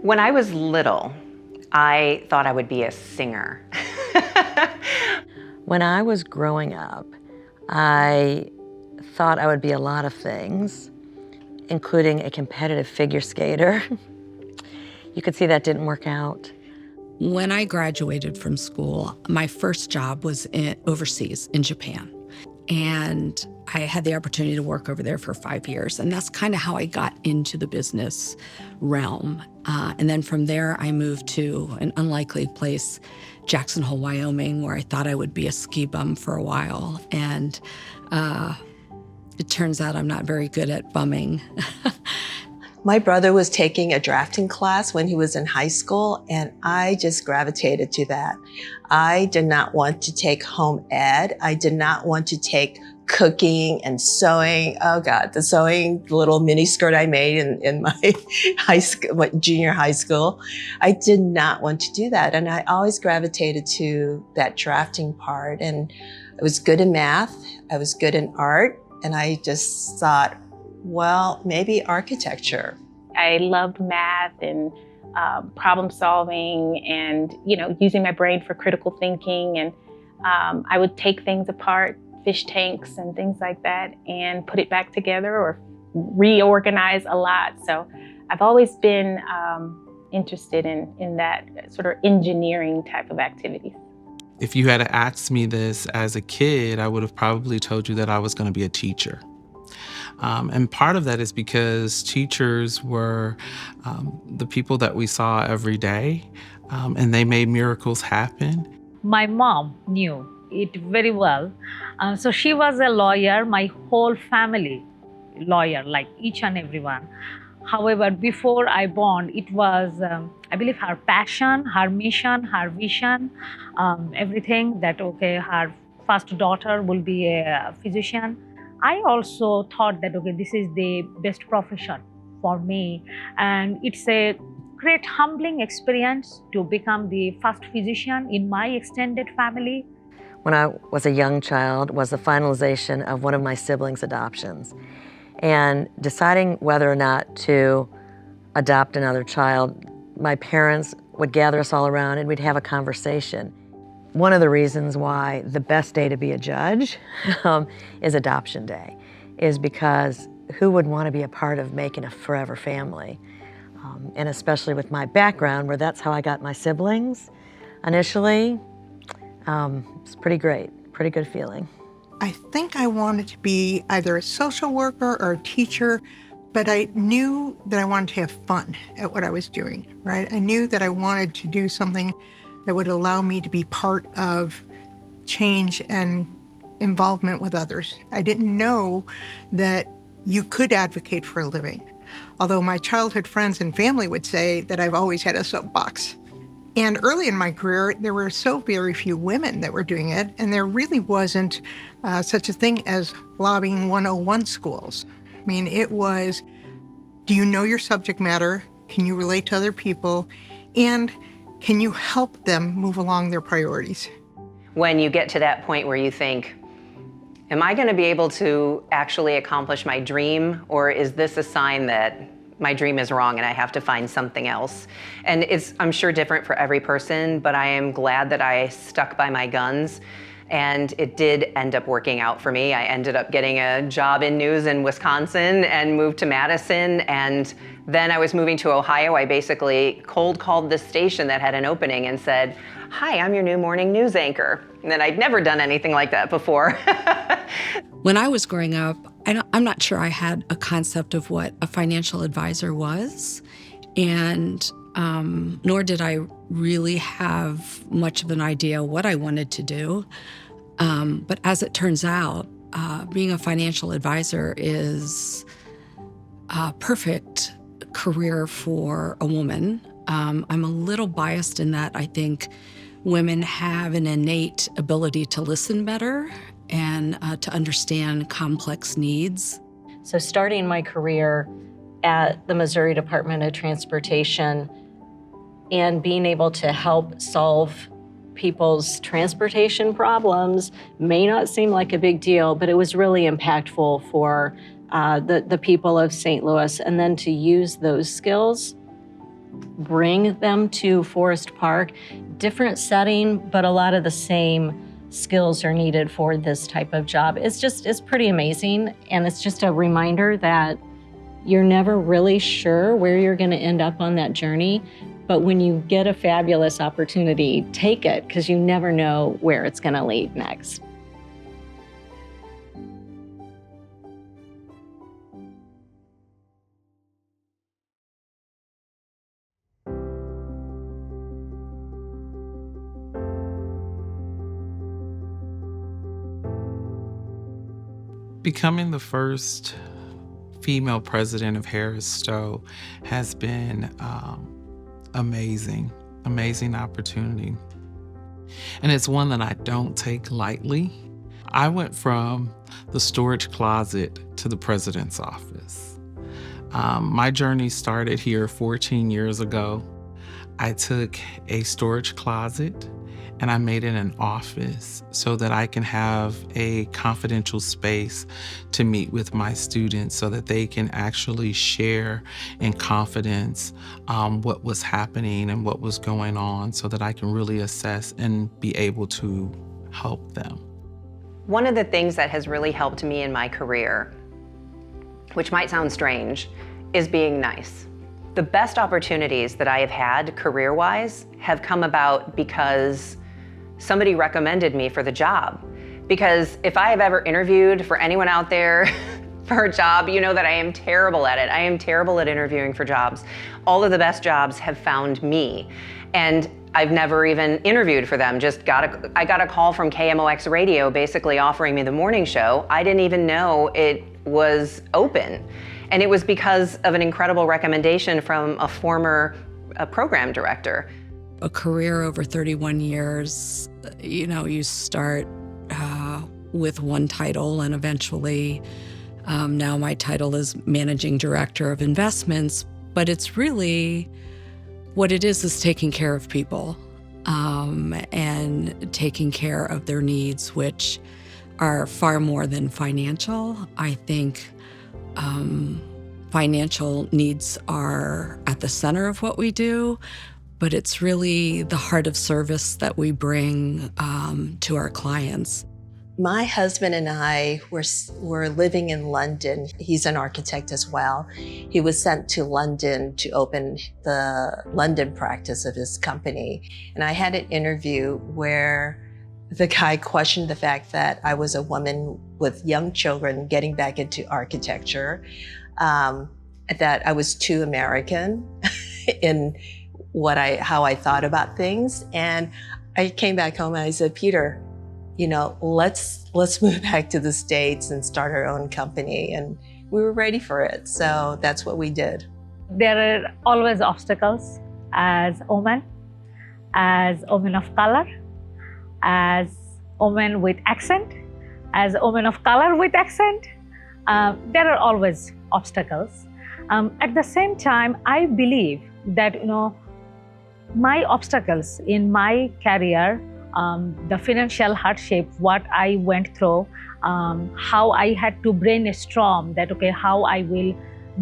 When I was little, I thought I would be a singer. When I was growing up, I thought I would be a lot of things, including a competitive figure skater. You could see that didn't work out. When I graduated from school, my first job was overseas in Japan. And I had the opportunity to work over there for 5 years. And that's kind of how I got into the business realm. And then from there, I moved to an unlikely place, Jackson Hole, Wyoming, where I thought I would be a ski bum for a while. And it turns out I'm not very good at bumming. My brother was taking a drafting class when he was in high school, and I just gravitated to that. I did not want to take home ed. I did not want to take cooking and sewing. Oh God, the sewing little mini skirt I made in my junior high school. I did not want to do that. And I always gravitated to that drafting part. And I was good in math. I was good in art. And I just thought, well, maybe architecture. I loved math and problem solving and, using my brain for critical thinking. And I would take things apart, fish tanks and things like that, and put it back together or reorganize a lot. So I've always been interested in that sort of engineering type of activities. If you had asked me this as a kid, I would have probably told you that I was going to be a teacher. And part of that is because teachers were the people that we saw every day, and they made miracles happen. My mom knew it very well. So she was a lawyer, my whole family lawyer, like each and everyone. However, before I born, it was, I believe, her passion, her mission, her vision, everything that, okay, her first daughter will be a physician. I also thought that, okay, this is the best profession for me. And it's a great humbling experience to become the first physician in my extended family. When I was a young child was the finalization of one of my siblings' adoptions. And deciding whether or not to adopt another child, my parents would gather us all around and we'd have a conversation. One of the reasons why the best day to be a judge is adoption day, is because who would want to be a part of making a forever family? And especially with my background, where that's how I got my siblings initially, it's pretty great, pretty good feeling. I think I wanted to be either a social worker or a teacher, but I knew that I wanted to have fun at what I was doing, right? I knew that I wanted to do something that would allow me to be part of change and involvement with others. I didn't know that you could advocate for a living, although my childhood friends and family would say that I've always had a soapbox. And early in my career, there were so very few women that were doing it, and there really wasn't such a thing as lobbying 101 schools. I mean, it was, do you know your subject matter? Can you relate to other people? And can you help them move along their priorities? When you get to that point where you think, am I going to be able to actually accomplish my dream, or is this a sign that my dream is wrong and I have to find something else? And it's, I'm sure, different for every person, but I am glad that I stuck by my guns. And it did end up working out for me. I ended up getting a job in news in Wisconsin and moved to Madison. And then I was moving to Ohio. I basically cold called this station that had an opening and said, hi, I'm your new morning news anchor. And then I'd never done anything like that before. When I was growing up, I'm not sure I had a concept of what a financial advisor was. And nor did I really have much of an idea what I wanted to do. But as it turns out, being a financial advisor is a perfect career for a woman. I'm a little biased in that I think women have an innate ability to listen better and to understand complex needs. So starting my career at the Missouri Department of Transportation and being able to help solve people's transportation problems may not seem like a big deal, but it was really impactful for the people of St. Louis. And then to use those skills bring them to Forest Park. Different setting, but a lot of the same skills are needed for this type of job. It's pretty amazing. And it's just a reminder that you're never really sure where you're gonna end up on that journey. But when you get a fabulous opportunity, take it, because you never know where it's gonna lead next. Becoming the first female president of Harris Stowe has been amazing opportunity. And it's one that I don't take lightly. I went from the storage closet to the president's office. My journey started here 14 years ago. I took a storage closet and I made it an office so that I can have a confidential space to meet with my students so that they can actually share in confidence what was happening and what was going on so that I can really assess and be able to help them. One of the things that has really helped me in my career, which might sound strange, is being nice. The best opportunities that I have had career-wise have come about because somebody recommended me for the job. Because if I have ever interviewed for anyone out there for a job, you know that I am terrible at it. I am terrible at interviewing for jobs. All of the best jobs have found me. And I've never even interviewed for them. I got a call from KMOX radio basically offering me the morning show. I didn't even know it was open. And it was because of an incredible recommendation from a former program director. A career over 31 years, you start with one title, and eventually now my title is Managing Director of Investments, but it's really, what it is taking care of people and taking care of their needs, which are far more than financial. I think financial needs are at the center of what we do, but it's really the heart of service that we bring to our clients. My husband and I were living in London. He's an architect as well. He was sent to London to open the London practice of his company. And I had an interview where the guy questioned the fact that I was a woman with young children getting back into architecture, that I was too American in how I thought about things. And I came back home and I said, Peter, let's move back to the States and start our own company. And we were ready for it. So that's what we did. There are always obstacles as women of color, as women with accent, as women of color with accent. There are always obstacles. At the same time, I believe that, my obstacles in my career, the financial hardship, what I went through, how I had to brainstorm that, how I will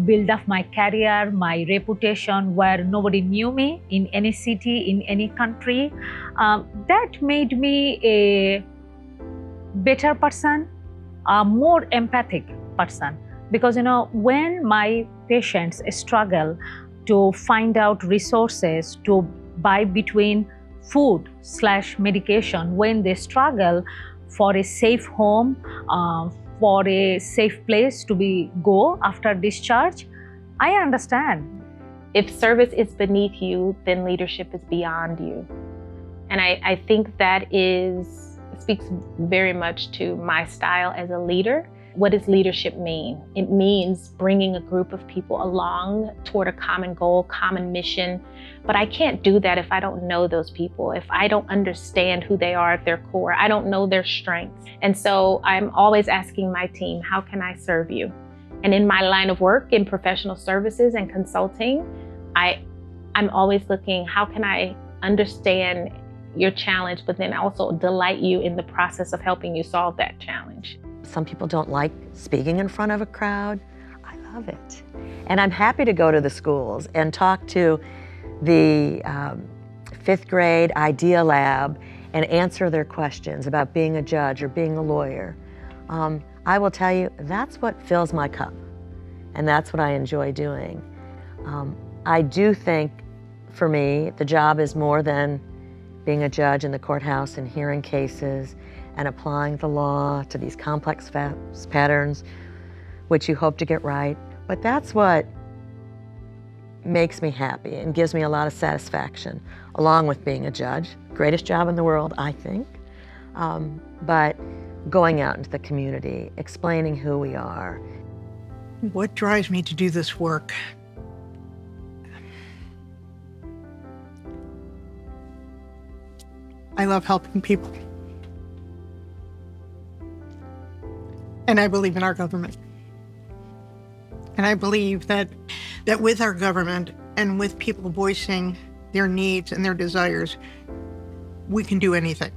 build up my career, my reputation where nobody knew me in any city, in any country. That made me a better person, a more empathic person. Because, when my patients struggle to find out resources to buy between food/medication, when they struggle for a safe home, for a safe place to go after discharge, I understand. If service is beneath you, then leadership is beyond you. And I think that speaks very much to my style as a leader. What does leadership mean? It means bringing a group of people along toward a common goal, common mission. But I can't do that if I don't know those people, if I don't understand who they are at their core, I don't know their strengths. And so I'm always asking my team, how can I serve you? And in my line of work, in professional services and consulting, I'm always looking, how can I understand your challenge, but then also delight you in the process of helping you solve that challenge. Some people don't like speaking in front of a crowd. I love it. And I'm happy to go to the schools and talk to the fifth grade idea lab and answer their questions about being a judge or being a lawyer. I will tell you, that's what fills my cup, and that's what I enjoy doing. I do think, for me, the job is more than being a judge in the courthouse and hearing cases and applying the law to these complex patterns, which you hope to get right. But that's what makes me happy and gives me a lot of satisfaction, along with being a judge. Greatest job in the world, I think. But going out into the community, explaining who we are. What drives me to do this work? I love helping people. And I believe in our government. And I believe that with our government and with people voicing their needs and their desires, we can do anything.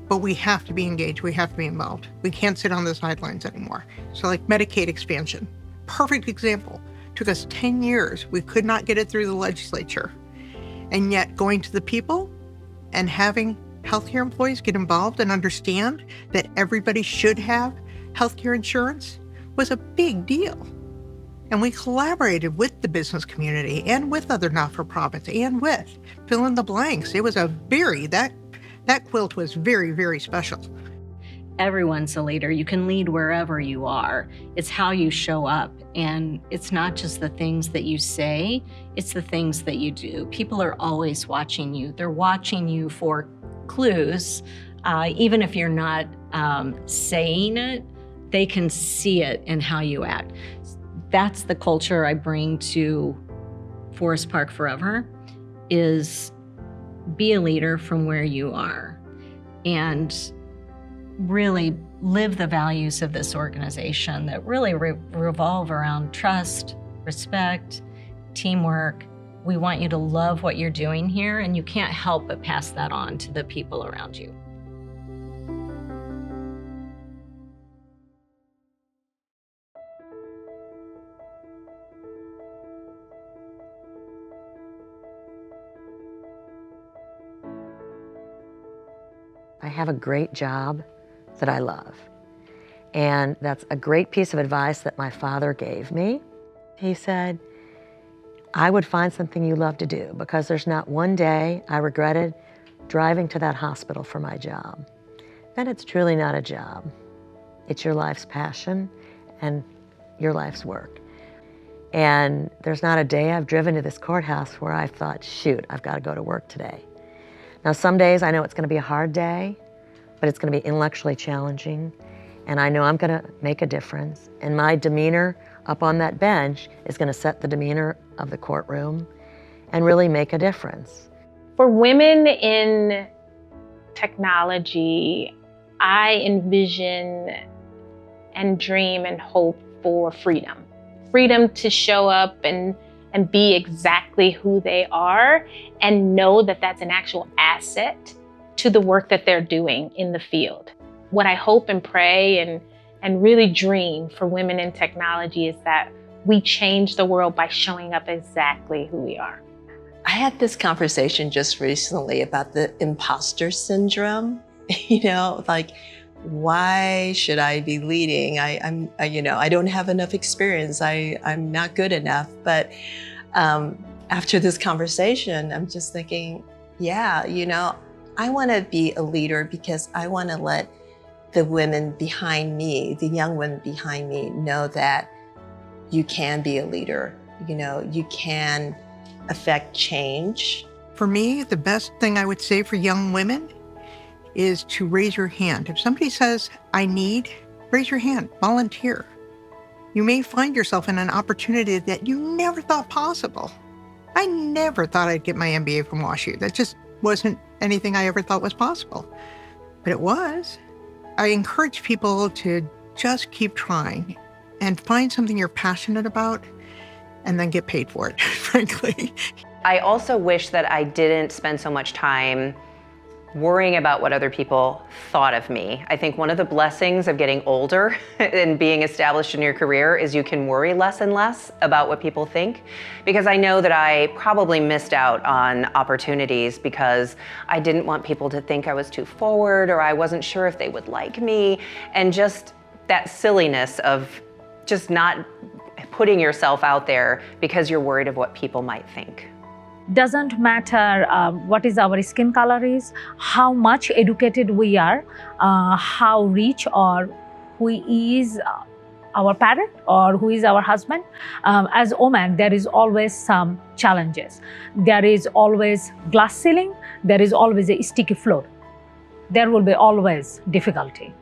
But we have to be engaged, we have to be involved. We can't sit on the sidelines anymore. So like Medicaid expansion, perfect example. Took us 10 years, we could not get it through the legislature. And yet going to the people and having healthcare employees get involved and understand that everybody should have healthcare insurance was a big deal. And we collaborated with the business community and with other not-for-profits and with fill in the blanks. It was that quilt was very, very special. Everyone's a leader. You can lead wherever you are. It's how you show up. And it's not just the things that you say, it's the things that you do. People are always watching you. They're watching you for clues. Even if you're not saying it, they can see it in how you act. That's the culture I bring to Forest Park Forever, is be a leader from where you are and really live the values of this organization that really revolve around trust, respect, teamwork. We want you to love what you're doing here, and you can't help but pass that on to the people around you. I have a great job that I love. And that's a great piece of advice that my father gave me. He said, I would find something you love to do, because there's not one day I regretted driving to that hospital for my job. Then it's truly not a job. It's your life's passion and your life's work. And there's not a day I've driven to this courthouse where I've thought, shoot, I've got to go to work today. Now, some days I know it's going to be a hard day, but it's going to be intellectually challenging, and I know I'm going to make a difference. And my demeanor up on that bench is going to set the demeanor of the courtroom and really make a difference. For women in technology, I envision and dream and hope for freedom. Freedom to show up and be exactly who they are, and know that that's an actual asset to the work that they're doing in the field. What I hope and pray and really dream for women in technology is that we change the world by showing up exactly who we are. I had this conversation just recently about the imposter syndrome. Like, why should I be leading? I don't have enough experience. I'm not good enough. But after this conversation, I'm just thinking, I want to be a leader because I want to let the women behind me, the young women behind me, know that you can be a leader. You can affect change. For me, the best thing I would say for young women is to raise your hand. If somebody says, I need, raise your hand, volunteer. You may find yourself in an opportunity that you never thought possible. I never thought I'd get my MBA from WashU. That just wasn't anything I ever thought was possible. But it was. I encourage people to just keep trying and find something you're passionate about and then get paid for it, frankly. I also wish that I didn't spend so much time worrying about what other people thought of me. I think one of the blessings of getting older and being established in your career is you can worry less and less about what people think, because I know that I probably missed out on opportunities because I didn't want people to think I was too forward, or I wasn't sure if they would like me, and just that silliness of just not putting yourself out there because you're worried of what people might think. Doesn't matter what is our skin color is, how much educated we are, how rich or who is our parent or who is our husband. As a woman, there is always some challenges. There is always glass ceiling. There is always a sticky floor. There will be always difficulty.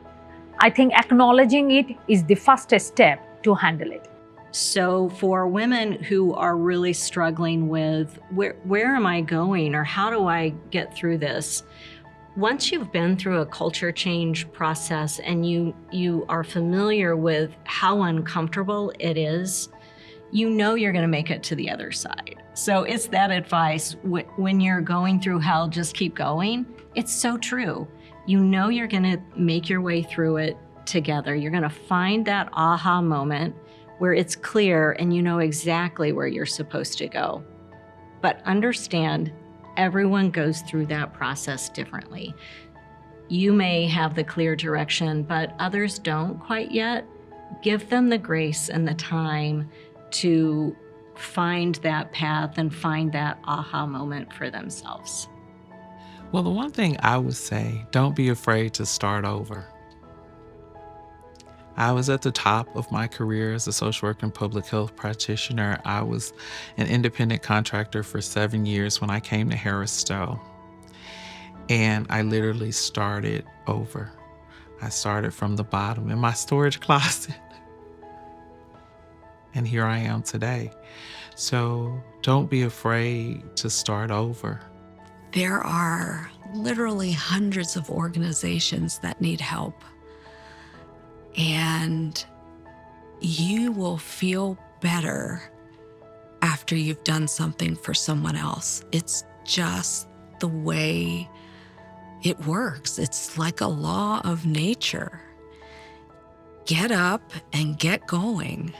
I think acknowledging it is the first step to handle it. So for women who are really struggling with where am I going, or how do I get through this? Once you've been through a culture change process and you are familiar with how uncomfortable it is, you know you're going to make it to the other side. So it's that advice, when you're going through hell, just keep going. It's so true. You know you're going to make your way through it together. You're going to find that aha moment where it's clear and you know exactly where you're supposed to go. But understand, everyone goes through that process differently. You may have the clear direction, but others don't quite yet. Give them the grace and the time to find that path and find that aha moment for themselves. Well, the one thing I would say, don't be afraid to start over. I was at the top of my career as a social worker and public health practitioner. I was an independent contractor for 7 years when I came to Harris Stowe. And I literally started over. I started from the bottom in my storage closet. And here I am today. So don't be afraid to start over. There are literally hundreds of organizations that need help. And you will feel better after you've done something for someone else. It's just the way it works. It's like a law of nature. Get up and get going.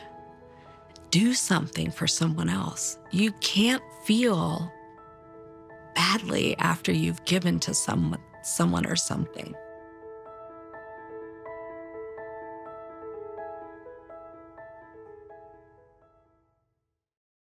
Do something for someone else. You can't feel badly after you've given to someone or something.